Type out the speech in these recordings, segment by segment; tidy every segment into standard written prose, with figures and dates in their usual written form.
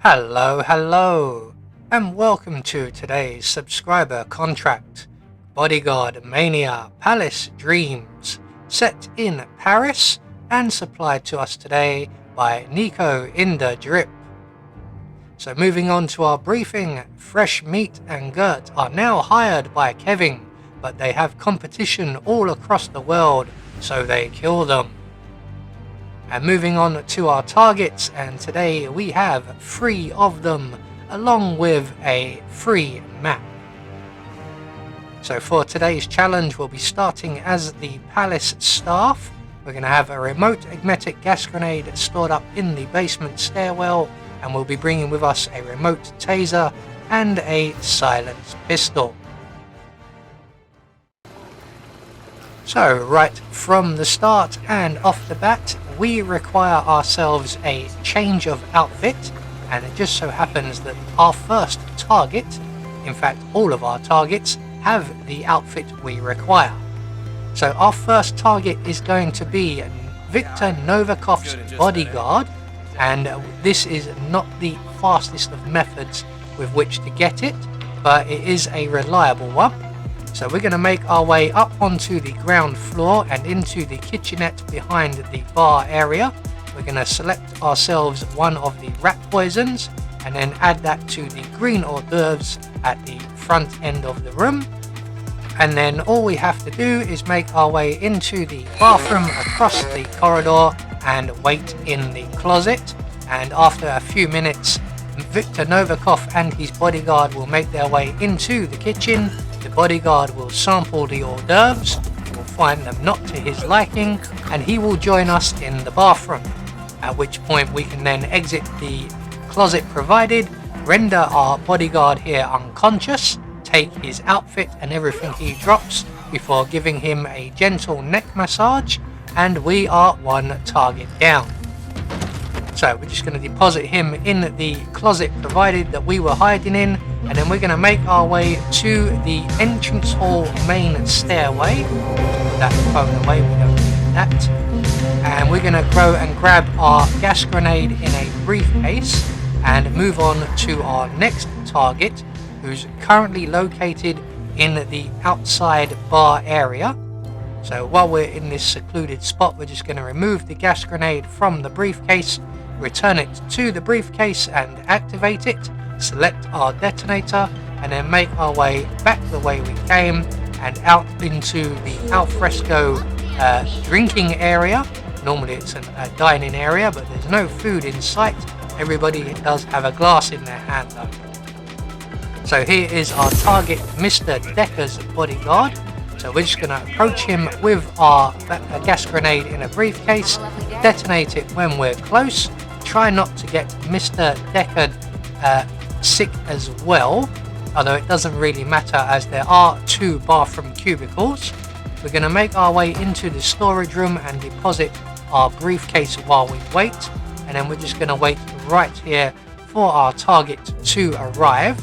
Hello, and welcome to today's subscriber contract, Bodyguard Mania Palace Dreams, set in Paris and supplied to us today by Nico in the Drip. So moving on to our briefing, Fresh Meat and Gert are now hired by Kevin, but they have competition all across the world, so they kill them. And moving on to our targets, and today we have 3 of them along with a free map. So for today's challenge we'll be starting as the palace staff. We're going to have a remote magnetic gas grenade stored up in the basement stairwell, and we'll be bringing with us a remote taser and a silenced pistol. So right from the start and off the bat, we require ourselves a change of outfit, and it just so happens that our first target, in fact all of our targets, have the outfit we require. So our first target is going to be Victor Novikov's Bodyguard, and this is not the fastest of methods with which to get it, but it is a reliable one. So we're going to make our way up onto the ground floor and into the kitchenette behind the bar area. We're going to select ourselves one of the rat poisons and then add that to the green hors d'oeuvres at the front end of the room. And then all we have to do is make our way into the bathroom across the corridor and wait in the closet. And after a few minutes, Victor Novikov and his bodyguard will make their way into the kitchen. The bodyguard will sample the hors d'oeuvres, will find them not to his liking, and he will join us in the bathroom, at which point we can then exit the closet provided, render our bodyguard here unconscious, take his outfit and everything he drops before giving him a gentle neck massage, and we are 1 target down. So we're just going to deposit him in the closet provided that we were hiding in, and then we're going to make our way to the entrance hall main stairway. Put that phone away, we don't need that. And we're going to go and grab our gas grenade in a briefcase and move on to our next target, who's currently located in the outside bar area. So while we're in this secluded spot, we're just going to remove the gas grenade from the briefcase, return it to the briefcase and activate it, select our detonator, and then make our way back the way we came and out into the alfresco drinking area. Normally it's a dining area, but there's no food in sight. Everybody does have a glass in their hand though. So here is our target, Mr. Decker's bodyguard. So we're just going to approach him with our gas grenade in a briefcase, detonate it when we're close, try not to get Mr. Decker sick as well, although it doesn't really matter as there are 2 bathroom cubicles. We're going to make our way into the storage room and deposit our briefcase while we wait, and then we're just going to wait right here for our target to arrive.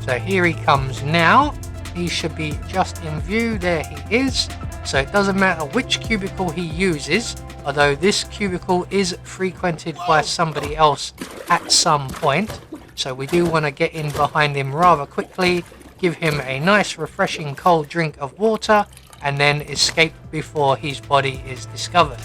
So here he comes now. He should be just in view. There he is. So it doesn't matter which cubicle he uses, although this cubicle is frequented by somebody else at some point. So we do want to get in behind him rather quickly, give him a nice refreshing cold drink of water, and then escape before his body is discovered.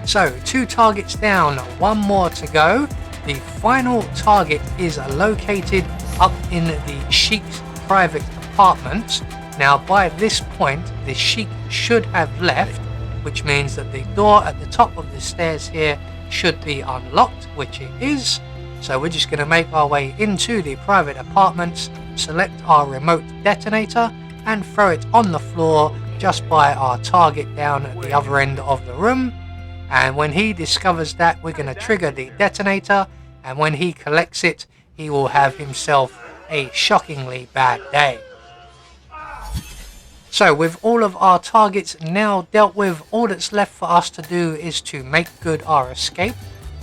So 2 targets down, 1 more to go. The final target is located up in the Sheik's private apartment. Now by this point the Sheik should have left, which means that the door at the top of the stairs here should be unlocked, which it is. So we're just going to make our way into the private apartments, select our remote detonator and throw it on the floor just by our target down at the other end of the room. And when he discovers that, we're going to trigger the detonator, and when he collects it, he will have himself a shockingly bad day. So with all of our targets now dealt with, all that's left for us to do is to make good our escape.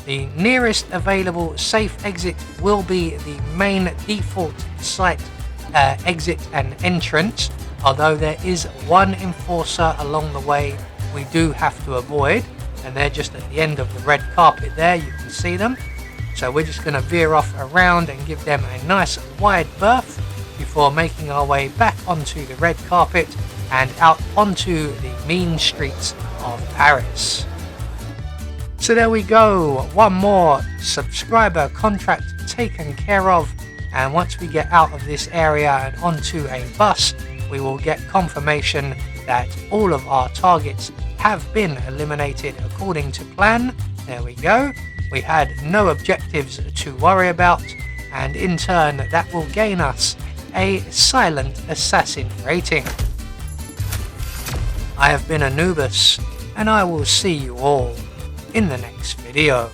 The nearest available safe exit will be the main default site exit and entrance, although there is 1 enforcer along the way we do have to avoid, and they're just at the end of the red carpet there, you can see them. So we're just going to veer off around and give them a nice wide berth before making our way back onto the red carpet and out onto the mean streets of Paris. So there we go, one more subscriber contract taken care of, and once we get out of this area and onto a bus, we will get confirmation that all of our targets have been eliminated according to plan. There we go. We had no objectives to worry about, and in turn that will gain us a silent assassin rating. I have been Anubis, and I will see you all in the next video.